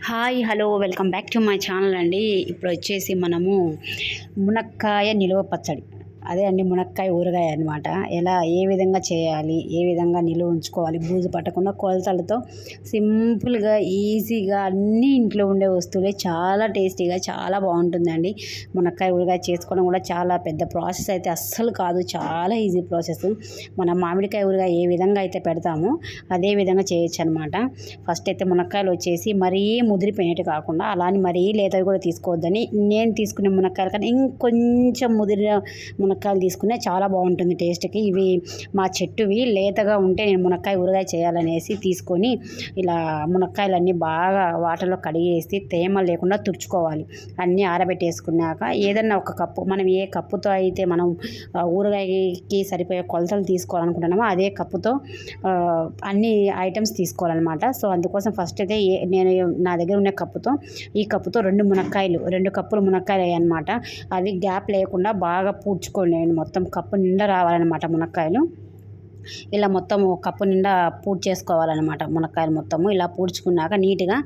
Hi hello welcome back to my channel అండి. ఇప్పుడు వచ్చేసి మనము మునక్కాయ నిలువ పచ్చడి, అదే అండి మునక్కాయ ఊరగాయ అనమాట. ఏ విధంగా చేయాలి, ఏ విధంగా నిలువ ఉంచుకోవాలి, బూజు పట్టకుండా కొలతలతో సింపుల్గా ఈజీగా అన్నీ ఇంట్లో ఉండే వస్తువులే చాలా టేస్టీగా చాలా బాగుంటుందండి. మునక్కాయ ఊరగాయ చేసుకోవడం కూడా చాలా పెద్ద ప్రాసెస్ అయితే అస్సలు కాదు, చాలా ఈజీ ప్రాసెస్. మనం మామిడికాయ ఊరగాయ ఏ విధంగా అయితే పెడతామో అదే విధంగా చేయొచ్చు అనమాట. ఫస్ట్ అయితే మునక్కాయలు వచ్చేసి మరీ ముదిరిపోయినట్టు కాకుండా అలానే మరీ లేతవి కూడా తీసుకోవద్దని, నేను తీసుకునే మునక్కాయల కన్నా ఇంకొంచెం ముదిరిన మునక్కాయలు తీసుకునే చాలా బాగుంటుంది టేస్ట్కి. ఇవి మా చెట్టువి లేతగా ఉంటే నేను మునక్కాయ ఊరగాయ చేయాలనేసి తీసుకొని ఇలా మునక్కాయలన్నీ బాగా వాటర్లో కడిగేసి తేమ లేకుండా తుడుచుకోవాలి. అన్నీ ఆరబెట్టేసుకున్నాక ఏదన్నా ఒక కప్పు, మనం ఏ కప్పుతో అయితే మనం ఊరగాయకి సరిపోయే కొలతలు తీసుకోవాలనుకుంటున్నామో అదే కప్పుతో అన్ని ఐటమ్స్ తీసుకోవాలన్నమాట. సో అందుకోసం ఫస్ట్ అయితే నేను నా దగ్గర ఉన్న కప్పుతో ఈ కప్పుతో 2 కప్పులు మునక్కాయలు అయ్యాయన్నమాట. అది గ్యాప్ లేకుండా బాగా పూడ్చుకోండి. మొత్తం కప్పు నిండా రావాలన్నమాట మునక్కాయలు. ఇలా మొత్తం కప్పు నిండా చేసుకోవాలన్నమాట. మునక్కాయలు మొత్తము ఇలా పూడ్చుకున్నాక నీట్గా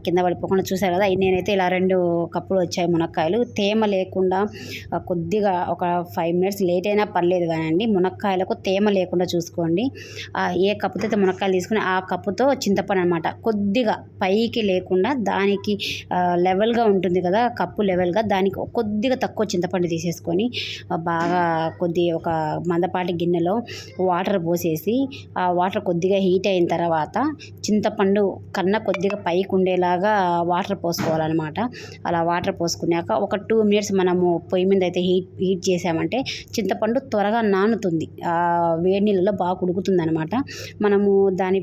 కింద పడిపోకుండా చూసారు కదా. నేనైతే ఇలా 2 కప్పులు వచ్చాయి మునక్కాయలు. తేమ లేకుండా కొద్దిగా ఒక 5 మినిట్స్ లేట్ అయినా పర్లేదు కానండి, మునక్కాయలకు తేమ లేకుండా చూసుకోండి. ఏ కప్పుతో అయితే మునక్కాయలు తీసుకుని ఆ కప్పుతో చింతపండు అనమాట, కొద్దిగా పైకి లేకుండా దానికి లెవెల్గా ఉంటుంది కదా, కప్పు లెవెల్గా దానికి కొద్దిగా తక్కువ చింతపండు తీసేసుకొని బాగా ఒక మందపాటి గిన్నెలో వాటర్ పోసేసి ఆ వాటర్ కొద్దిగా హీట్ అయిన తర్వాత చింతపండు కన్నా కొద్దిగా పైకి ఉండేలాగా వాటర్ పోసుకోవాలన్నమాట. అలా వాటర్ పోసుకున్నాక ఒక 2 మినిట్స్ మనము పొయ్యి మీద అయితే హీట్ చేసామంటే చింతపండు త్వరగా నానుతుంది, వేడి నీళ్ళలో బాగా ఉడుకుతుంది అనమాట. మనము దాని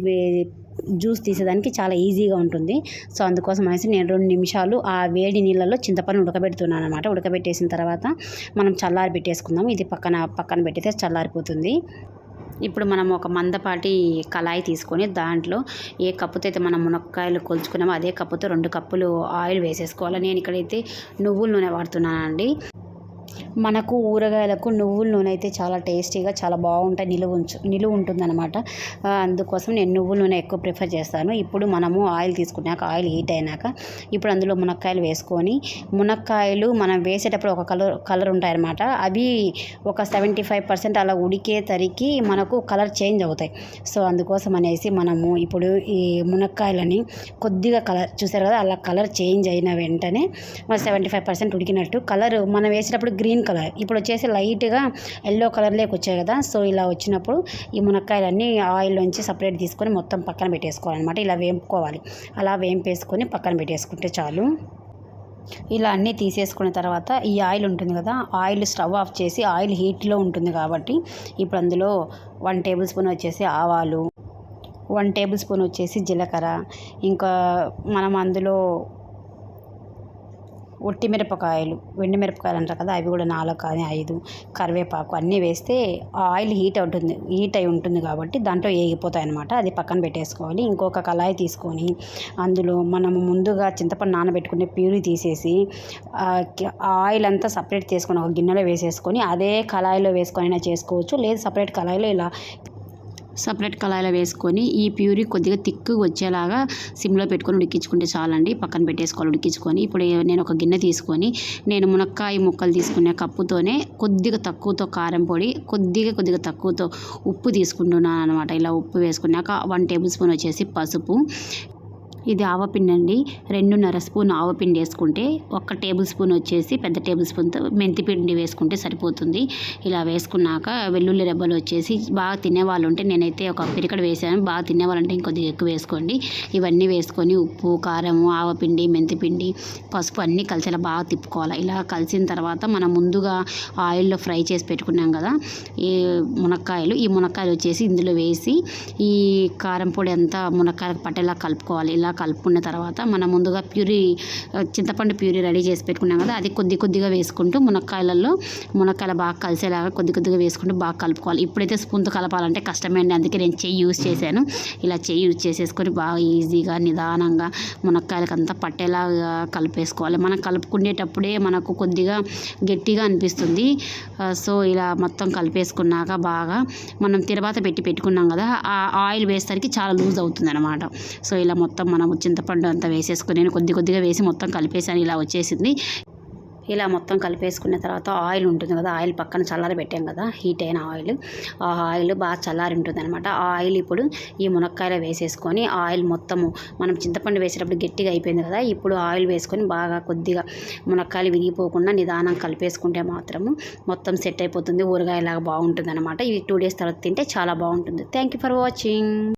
జ్యూస్ తీసేదానికి చాలా ఈజీగా ఉంటుంది. సో అందుకోసం అనేసి నేను 2 నిమిషాలు ఆ వేడి నీళ్ళలో చింతపండు ఉడకబెడుతున్నాను అనమాట. ఉడకబెట్టేసిన తర్వాత మనం చల్లారి పెట్టేసుకుందాం. ఇది పక్కన పెట్టితే చల్లారిపోతుంది. ఇప్పుడు మనం ఒక మందపాటి కళాయి తీసుకొని దాంట్లో ఏ కప్పుతో అయితే మనం మునక్కాయలు కొలుచుకున్నామో అదే కప్పుతో 2 కప్పులు ఆయిల్ వేసేసుకోవాలి. నేను ఇక్కడైతే నువ్వుల నూనె వాడుతున్నానండి. మనకు ఊరగాయలకు నువ్వుల నూనె అయితే చాలా టేస్టీగా చాలా బాగుంటాయి, నిలువ ఉంటుందన్నమాట. అందుకోసం నేను నువ్వుల నూనె ఎక్కువ ప్రిఫర్ చేస్తాను. ఇప్పుడు మనము ఆయిల్ తీసుకున్నాక ఆయిల్ హీట్ అయినాక ఇప్పుడు అందులో మునక్కాయలు వేసుకొని, మునక్కాయలు మనం వేసేటప్పుడు ఒక కలర్ ఉంటాయన్నమాట. అవి ఒక 75% అలా ఉడికేసరికి మనకు కలర్ చేంజ్ అవుతాయి. సో అందుకోసం అనేసి మనము ఇప్పుడు ఈ మునక్కాయలని కొద్దిగా కలర్ చూసారు కదా, అలా కలర్ చేంజ్ అయిన వెంటనే 75% ఉడికినట్టు కలర్ మనం వేసేటప్పుడు గ్రీన్ కలర్, ఇప్పుడు వచ్చేసి లైట్గా ఎల్లో కలర్లోకి వచ్చాయి కదా. సో ఇలా వచ్చినప్పుడు ఈ మునక్కాయలన్నీ ఆయిల్లోంచి సపరేట్ తీసుకొని మొత్తం పక్కన పెట్టేసుకోవాలన్నమాట. ఇలా వేపుకోవాలి. అలా వేంపేసుకొని పక్కన పెట్టేసుకుంటే చాలు. ఇలా అన్నీ తీసేసుకున్న తర్వాత ఈ ఆయిల్ ఉంటుంది కదా, ఆయిల్ స్టవ్ ఆఫ్ చేసి, ఆయిల్ హీట్లో ఉంటుంది కాబట్టి ఇప్పుడు అందులో 1 టేబుల్ స్పూన్ వచ్చేసి ఆవాలు, 1 టేబుల్ స్పూన్ వచ్చేసి జీలకర్ర, ఇంకా మనం అందులో ఒట్టి మిరపకాయలు, వెండి మిరపకాయలు అంటారు కదా, అవి కూడా 4 కానీ 5, కరివేపాకు అన్నీ వేస్తే ఆయిల్ హీట్ అయి ఉంటుంది కాబట్టి దాంట్లో వేగిపోతాయి అనమాట. అది పక్కన పెట్టేసుకోవాలి. ఇంకొక కళాయి తీసుకొని అందులో మనము ముందుగా చింతపండు నానబెట్టుకునే ప్యూరీ తీసేసి ఆయిల్ అంతా సపరేట్ చేసుకొని ఒక గిన్నెలో వేసేసుకొని అదే కళాయిలో వేసుకొని చేసుకోవచ్చు. లేదు సపరేట్ కళాయిలో వేసుకొని ఈ ప్యూరీ కొద్దిగా తిక్కుగా వచ్చేలాగా సిమ్లో పెట్టుకొని ఉడికించుకుంటే చాలండి. పక్కన పెట్టేసుకోవాలి ఉడికించుకొని. ఇప్పుడు నేను ఒక గిన్నె తీసుకొని నేను మునక్కాయ ముక్కలు తీసుకునే కప్పుతోనే కొద్దిగా తక్కువతో కారం పొడి, కొద్దిగా తక్కువతో ఉప్పు తీసుకుంటున్నాను అనమాట. ఇలా ఉప్పు వేసుకున్నాక 1 టేబుల్ స్పూన్ వచ్చేసి పసుపు, ఇది ఆవపిండి అండి, 2.5 స్పూన్ ఆవపిండి వేసుకుంటే 1 టేబుల్ స్పూన్ వచ్చేసి పెద్ద టేబుల్ స్పూన్తో మెంతిపిండి వేసుకుంటే సరిపోతుంది. ఇలా వేసుకున్నాక వెల్లుల్లి రెబ్బలు వచ్చేసి బాగా తినేవాళ్ళు ఉంటే నేనైతే ఒక పిరికడ వేసాను, బాగా తినేవాళ్ళంటే ఇంకొద్దిగా ఎక్కువ వేసుకోండి. ఇవన్నీ వేసుకొని ఉప్పు, కారము, ఆవపిండి, మెంతిపిండి, పసుపు అన్నీ కలిసేలా బాగా తిప్పుకోవాలి. ఇలా కలిసిన తర్వాత మనం ముందుగా ఆయిల్లో ఫ్రై చేసి పెట్టుకున్నాం కదా ఈ మునక్కాయలు వచ్చేసి ఇందులో వేసి ఈ కారం పొడి అంతా మునక్కాయలకు పట్టేలా కలుపుకోవాలి. ఇలా కలుపుకున్న తర్వాత మనం ముందుగా చింతపండు ప్యూరీ రెడీ చేసి పెట్టుకున్నాం కదా, అది కొద్దిగా వేసుకుంటూ మునక్కాయలు బాగా కలిసేలాగా కొద్దిగా వేసుకుంటూ బాగా కలుపుకోవాలి. ఇప్పుడైతే స్పూన్తో కలపాలంటే కష్టమే అండి, అందుకే నేను చెయ్యి యూజ్ చేశాను. ఇలా చెయ్యి యూజ్ చేసేసుకొని బాగా ఈజీగా నిదానంగా మునక్కాయలకు అంతా పట్టేలాగా కలిపేసుకోవాలి. మనం కలుపుకునేటప్పుడే మనకు కొద్దిగా గట్టిగా అనిపిస్తుంది. సో ఇలా మొత్తం కలిపేసుకున్నాక బాగా మనం తిరవాత పెట్టుకున్నాం కదా, ఆ ఆయిల్ వేసేసరికి చాలా లూజ్ అవుతుంది అనమాట. సో ఇలా మొత్తం మనం మనము చింతపండు అంతా వేసేసుకుని నేను కొద్దిగా వేసి మొత్తం కలిపేసాను. ఇలా వచ్చేసింది. ఇలా మొత్తం కలిపేసుకున్న తర్వాత ఆయిల్ ఉంటుంది కదా, ఆయిల్ పక్కన చల్లారి పెట్టాం కదా, హీట్ అయిన ఆయిల్, ఆ ఆయిల్ బాగా చల్లారి ఉంటుంది అనమాట. ఆ ఆయిల్ ఇప్పుడు ఈ మునక్కాయలో వేసేసుకొని ఆయిల్ మొత్తము మనం చింతపండు వేసేటప్పుడు గట్టిగా అయిపోయింది కదా, ఇప్పుడు ఆయిల్ వేసుకొని బాగా కొద్దిగా మునక్కాయలు విరిగిపోకుండా నిదానం కలిపేసుకుంటే మాత్రము మొత్తం సెట్ అయిపోతుంది. ఊరగాయలాగా బాగుంటుంది అనమాట. ఇవి 2 days తర్వాత తింటే చాలా బాగుంటుంది. Thank you for watching.